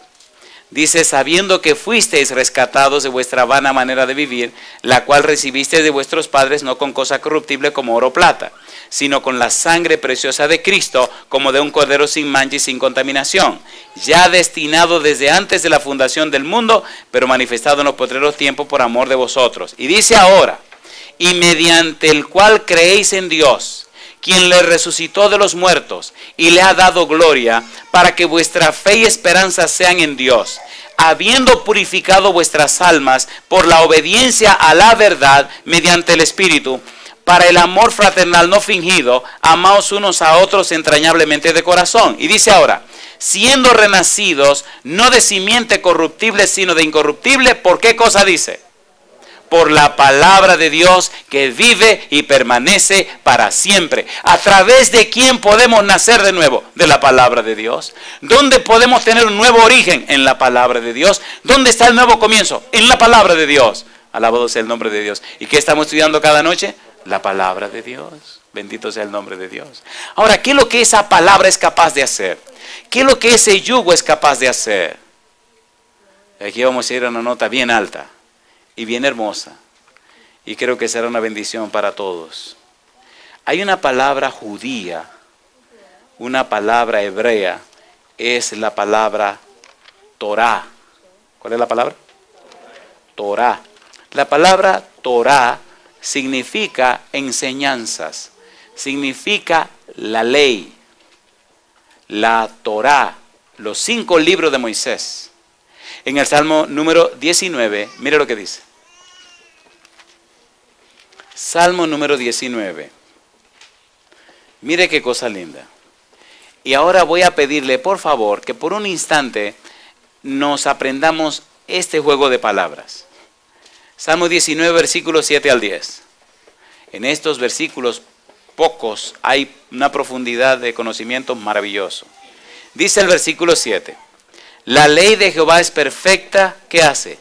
Dice, sabiendo que fuisteis rescatados de vuestra vana manera de vivir, la cual recibisteis de vuestros padres no con cosa corruptible como oro o plata, sino con la sangre preciosa de Cristo, como de un cordero sin mancha y sin contaminación, ya destinado desde antes de la fundación del mundo, pero manifestado en los postreros tiempos por amor de vosotros. Y dice ahora, y mediante el cual creéis en Dios, quien le resucitó de los muertos y le ha dado gloria, para que vuestra fe y esperanza sean en Dios, habiendo purificado vuestras almas por la obediencia a la verdad mediante el Espíritu, para el amor fraternal no fingido, amaos unos a otros entrañablemente de corazón. Y dice ahora, siendo renacidos, no de simiente corruptible, sino de incorruptible, ¿por qué cosa dice? Por la palabra de Dios que vive y permanece para siempre. ¿A través de quién podemos nacer de nuevo? De la palabra de Dios. ¿Dónde podemos tener un nuevo origen? En la palabra de Dios. ¿Dónde está el nuevo comienzo? En la palabra de Dios. Alabado sea el nombre de Dios. ¿Y qué estamos estudiando cada noche? La palabra de Dios. Bendito sea el nombre de Dios. Ahora, ¿qué es lo que esa palabra es capaz de hacer? ¿Qué es lo que ese yugo es capaz de hacer? Aquí vamos a ir a una nota bien alta y bien hermosa, y creo que será una bendición para todos. Hay una palabra judía, una palabra hebrea, es la palabra Torah. ¿Cuál es la palabra? Torah. La palabra Torah significa enseñanzas, significa la ley, la Torah, los 5 libros de Moisés. En el Salmo número 19, mire lo que dice. Salmo número 19. Mire qué cosa linda. Y ahora voy a pedirle, por favor, que por un instante nos aprendamos este juego de palabras. Salmo 19, versículos 7 al 10. En estos versículos pocos hay una profundidad de conocimiento maravilloso. Dice el versículo 7. La ley de Jehová es perfecta, ¿qué hace?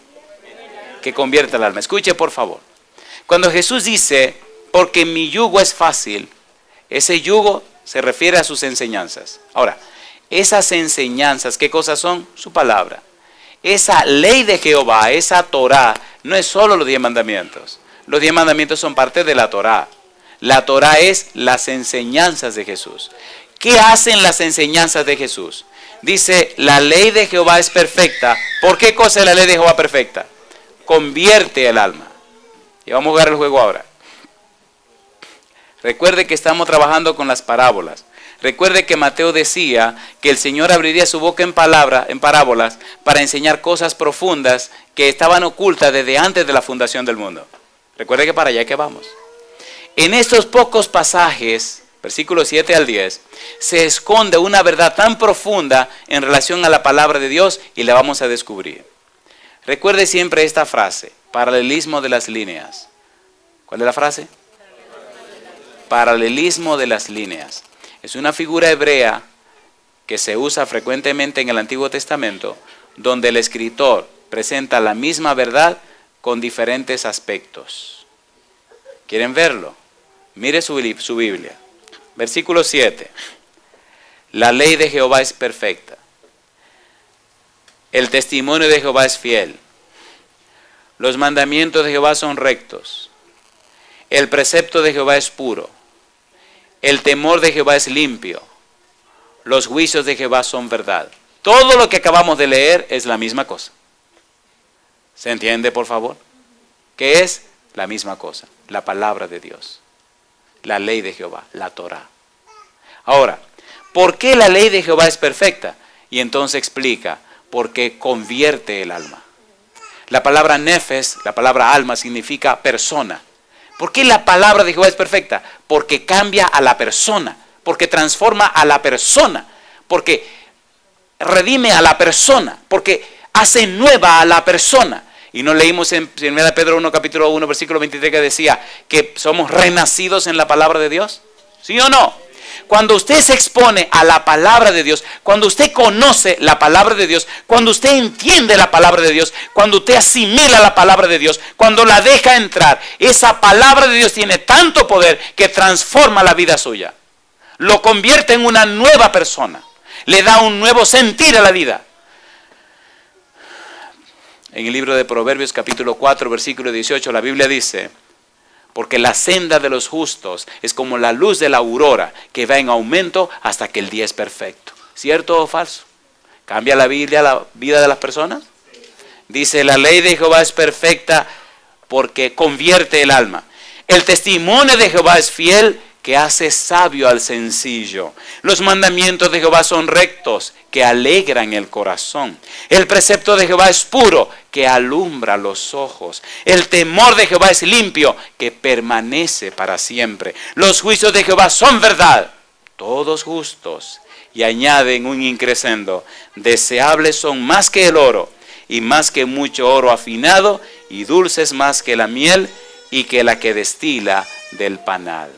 Que convierte el alma. Escuche por favor. Cuando Jesús dice, porque mi yugo es fácil, ese yugo se refiere a sus enseñanzas. Ahora, esas enseñanzas, ¿qué cosas son? Su palabra. Esa ley de Jehová, esa Torah, no es solo los 10 mandamientos. Los 10 mandamientos son parte de la Torah. La Torah es las enseñanzas de Jesús. ¿Qué hacen las enseñanzas de Jesús? Dice, la ley de Jehová es perfecta. ¿Por qué cosa es la ley de Jehová perfecta? Convierte el alma. Y vamos a jugar el juego ahora. Recuerde que estamos trabajando con las parábolas. Recuerde que Mateo decía que el Señor abriría su boca en parábolas para enseñar cosas profundas que estaban ocultas desde antes de la fundación del mundo. Recuerde que para allá que vamos. En estos pocos pasajes, versículos 7 al 10, se esconde una verdad tan profunda en relación a la palabra de Dios y la vamos a descubrir. Recuerde siempre esta frase, paralelismo de las líneas. ¿Cuál es la frase? Paralelismo de las líneas. Es una figura hebrea que se usa frecuentemente en el Antiguo Testamento, donde el escritor presenta la misma verdad con diferentes aspectos. ¿Quieren verlo? Mire su Biblia. Versículo 7. La ley de Jehová es perfecta. El testimonio de Jehová es fiel. Los mandamientos de Jehová son rectos. El precepto de Jehová es puro. El temor de Jehová es limpio. Los juicios de Jehová son verdad. Todo lo que acabamos de leer es la misma cosa. ¿Se entiende, por favor? ¿Qué es? La misma cosa. La palabra de Dios. La ley de Jehová, la Torá. Ahora, ¿por qué la ley de Jehová es perfecta? Y entonces explica, porque convierte el alma. La palabra nefes, la palabra alma, significa persona. ¿Por qué la palabra de Jehová es perfecta? Porque cambia a la persona, porque transforma a la persona, porque redime a la persona, porque hace nueva a la persona. Y no leímos en 1 Pedro 1, capítulo 1, versículo 23, que decía que somos renacidos en la palabra de Dios. ¿Sí o no? Cuando usted se expone a la palabra de Dios, cuando usted conoce la palabra de Dios, cuando usted entiende la palabra de Dios, cuando usted asimila la palabra de Dios, cuando la deja entrar, esa palabra de Dios tiene tanto poder que transforma la vida suya. Lo convierte en una nueva persona. Le da un nuevo sentir a la vida. En el libro de Proverbios capítulo 4, versículo 18, la Biblia dice: porque la senda de los justos es como la luz de la aurora, que va en aumento hasta que el día es perfecto. ¿Cierto o falso? ¿Cambia la vida de las personas? Dice, la ley de Jehová es perfecta porque convierte el alma. El testimonio de Jehová es fiel, que hace sabio al sencillo. Los mandamientos de Jehová son rectos, que alegran el corazón. El precepto de Jehová es puro, que alumbra los ojos. El temor de Jehová es limpio, que permanece para siempre. Los juicios de Jehová son verdad, todos justos. Y añaden un increscendo: deseables son más que el oro, y más que mucho oro afinado, y dulces más que la miel, y que la que destila del panal.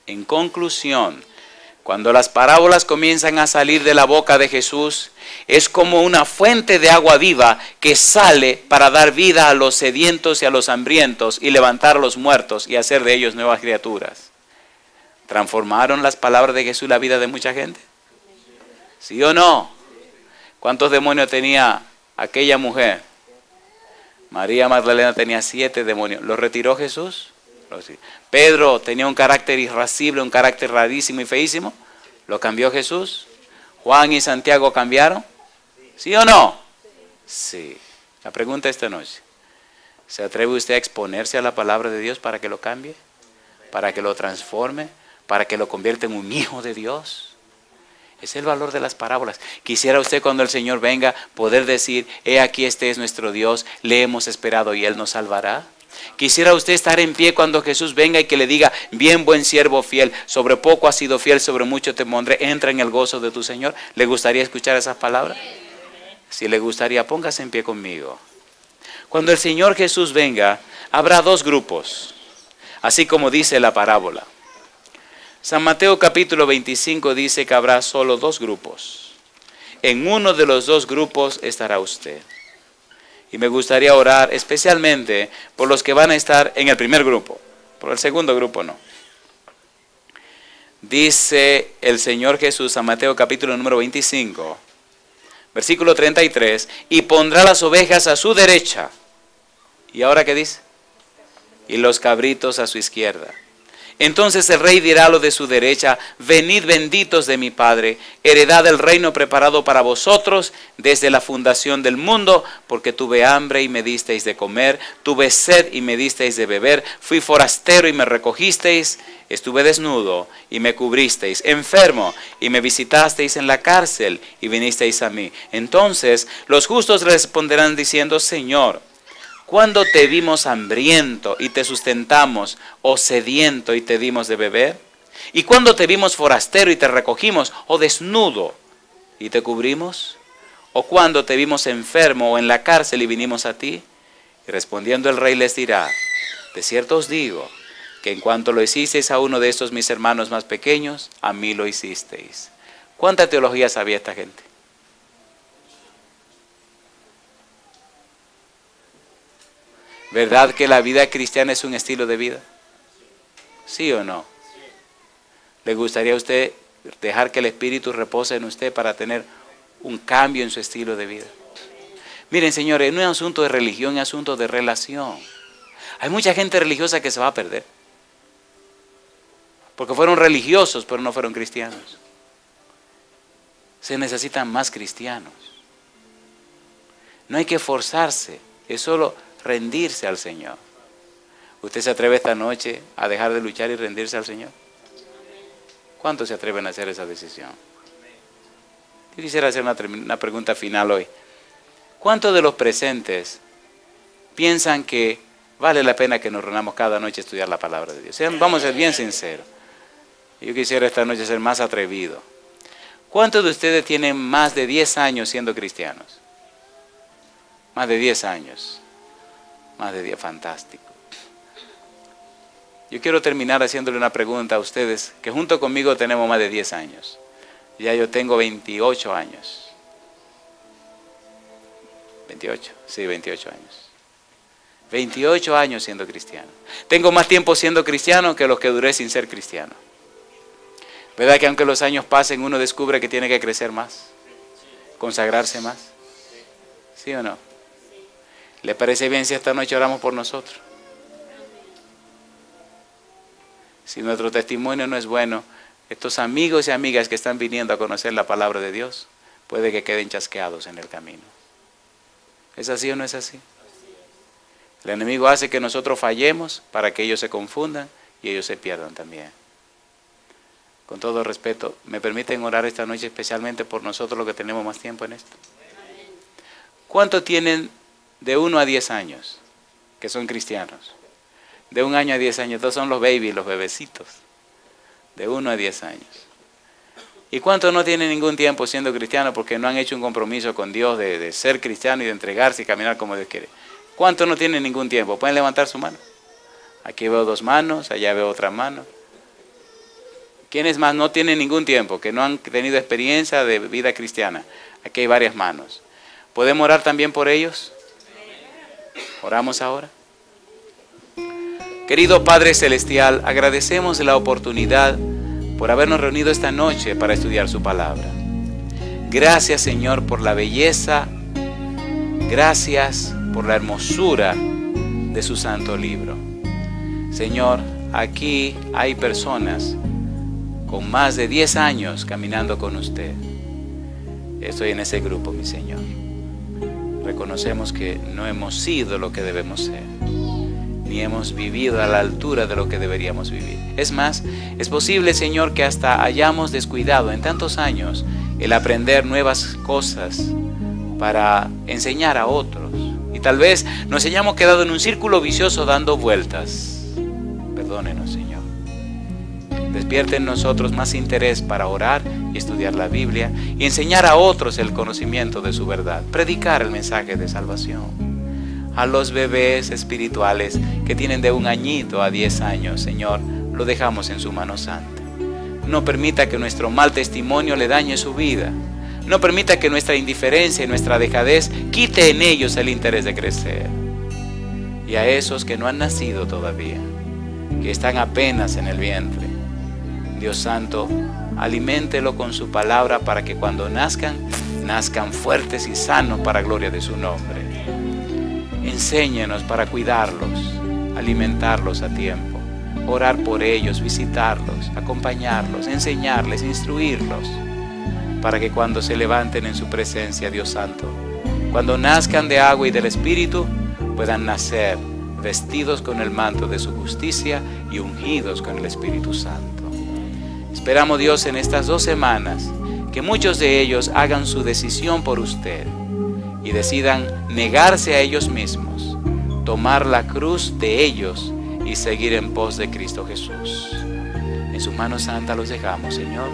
En conclusión, cuando las parábolas comienzan a salir de la boca de Jesús, es como una fuente de agua viva que sale para dar vida a los sedientos y a los hambrientos y levantar a los muertos y hacer de ellos nuevas criaturas. ¿Transformaron las palabras de Jesús la vida de mucha gente? ¿Sí o no? ¿Cuántos demonios tenía aquella mujer? María Magdalena tenía 7 demonios. ¿Los retiró Jesús? Pedro tenía un carácter irascible, un carácter rarísimo y feísimo. ¿Lo cambió Jesús? ¿Juan y Santiago cambiaron? ¿Sí o no? Sí. La pregunta esta noche: ¿se atreve usted a exponerse a la palabra de Dios para que lo cambie? ¿Para que lo transforme? ¿Para que lo convierta en un hijo de Dios? Es el valor de las parábolas. Quisiera usted, cuando el Señor venga, poder decir: he aquí, este es nuestro Dios, le hemos esperado y Él nos salvará. Quisiera usted estar en pie cuando Jesús venga y que le diga: bien, buen siervo fiel, sobre poco has sido fiel, sobre mucho te pondré, entra en el gozo de tu Señor. ¿Le gustaría escuchar esas palabras? Si le gustaría, póngase en pie conmigo. Cuando el Señor Jesús venga, habrá 2 grupos, así como dice la parábola. San Mateo capítulo 25 dice que habrá solo 2 grupos. En uno de los 2 grupos estará usted. Y me gustaría orar especialmente por los que van a estar en el primer grupo. Por el segundo grupo no. Dice el Señor Jesús a Mateo capítulo número 25, versículo 33, y pondrá las ovejas a su derecha. ¿Y ahora qué dice? Y los cabritos a su izquierda. Entonces el rey dirá a los de su derecha: venid benditos de mi Padre, heredad del reino preparado para vosotros desde la fundación del mundo, porque tuve hambre y me disteis de comer, tuve sed y me disteis de beber, fui forastero y me recogisteis, estuve desnudo y me cubristeis, enfermo y me visitasteis en la cárcel y vinisteis a mí. Entonces los justos responderán diciendo: Señor, ¿cuándo te vimos hambriento y te sustentamos, o sediento y te dimos de beber? ¿Y cuándo te vimos forastero y te recogimos, o desnudo y te cubrimos? ¿O cuándo te vimos enfermo o en la cárcel y vinimos a ti? Y respondiendo el rey les dirá: de cierto os digo, que en cuanto lo hicisteis a uno de estos mis hermanos más pequeños, a mí lo hicisteis. ¿Cuánta teología sabía esta gente? ¿Verdad que la vida cristiana es un estilo de vida? ¿Sí o no? ¿Le gustaría a usted dejar que el Espíritu repose en usted para tener un cambio en su estilo de vida? Miren, señores, no es asunto de religión, es asunto de relación. Hay mucha gente religiosa que se va a perder. porque fueron religiosos, pero no fueron cristianos. Se necesitan más cristianos. No hay que forzarse, es solo rendirse al Señor. ¿Usted se atreve esta noche a dejar de luchar y rendirse al Señor? ¿Cuántos se atreven a hacer esa decisión? Yo quisiera hacer una pregunta final hoy. ¿Cuántos de los presentes piensan que vale la pena que nos reunamos cada noche a estudiar la palabra de Dios? Vamos a ser bien sinceros. Yo quisiera esta noche ser más atrevido. ¿Cuántos de ustedes tienen más de 10 años siendo cristianos? Más de 10 años. Más de 10, fantástico. Yo quiero terminar haciéndole una pregunta a ustedes, que junto conmigo tenemos más de 10 años. Ya yo tengo 28 años. 28, sí, 28 años. 28 años siendo cristiano. Tengo más tiempo siendo cristiano que los que duré sin ser cristiano. ¿Verdad que aunque los años pasen, uno descubre que tiene que crecer más? ¿Consagrarse más? ¿Sí o no? ¿Le parece bien si esta noche oramos por nosotros? Si nuestro testimonio no es bueno, estos amigos y amigas que están viniendo a conocer la palabra de Dios, puede que queden chasqueados en el camino. ¿Es así o no es así? El enemigo hace que nosotros fallemos para que ellos se confundan y ellos se pierdan también. Con todo respeto, ¿me permiten orar esta noche especialmente por nosotros los que tenemos más tiempo en esto? ¿Cuántos tienen de 1 a 10 años que son cristianos? De 1 año a 10 años, estos son los babies, los bebecitos. De 1 a 10 años. ¿Y cuántos no tienen ningún tiempo siendo cristianos porque no han hecho un compromiso con Dios de ser cristiano y de entregarse y caminar como Dios quiere? ¿Cuántos no tienen ningún tiempo? ¿Pueden levantar su mano? Aquí veo 2 manos, allá veo otra mano. ¿Quiénes más no tienen ningún tiempo, que no han tenido experiencia de vida cristiana? Aquí hay varias manos. ¿Podemos orar también por ellos? ¿Oramos ahora? Querido Padre Celestial, agradecemos la oportunidad por habernos reunido esta noche para estudiar su palabra. Gracias, Señor, por la belleza, gracias por la hermosura de su santo libro. Señor, aquí hay personas con más de 10 años caminando con usted. Estoy en ese grupo, mi Señor. Reconocemos que no hemos sido lo que debemos ser, ni hemos vivido a la altura de lo que deberíamos vivir. Es más, es posible, Señor, que hasta hayamos descuidado en tantos años el aprender nuevas cosas para enseñar a otros. Y tal vez nos hayamos quedado en un círculo vicioso dando vueltas. Perdónenos, Señor. Despierte en nosotros más interés para orar y estudiar la Biblia y enseñar a otros el conocimiento de su verdad. Predicar el mensaje de salvación. A los bebés espirituales que tienen de 1 añito a 10 años, Señor, lo dejamos en su mano santa. No permita que nuestro mal testimonio le dañe su vida. No permita que nuestra indiferencia y nuestra dejadez quite en ellos el interés de crecer. Y a esos que no han nacido todavía, que están apenas en el vientre, Dios Santo, aliméntelo con su palabra para que cuando nazcan, nazcan fuertes y sanos para gloria de su nombre. Enséñenos para cuidarlos, alimentarlos a tiempo, orar por ellos, visitarlos, acompañarlos, enseñarles, instruirlos, para que cuando se levanten en su presencia, Dios Santo, cuando nazcan de agua y del Espíritu, puedan nacer vestidos con el manto de su justicia y ungidos con el Espíritu Santo. Esperamos, Dios, en estas 2 semanas, que muchos de ellos hagan su decisión por usted y decidan negarse a ellos mismos, tomar la cruz de ellos y seguir en pos de Cristo Jesús. En sus manos santas los dejamos, Señor,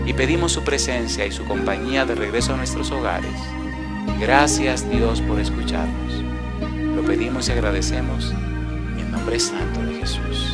y pedimos su presencia y su compañía de regreso a nuestros hogares. Gracias, Dios, por escucharnos. Lo pedimos y agradecemos en nombre santo de Jesús.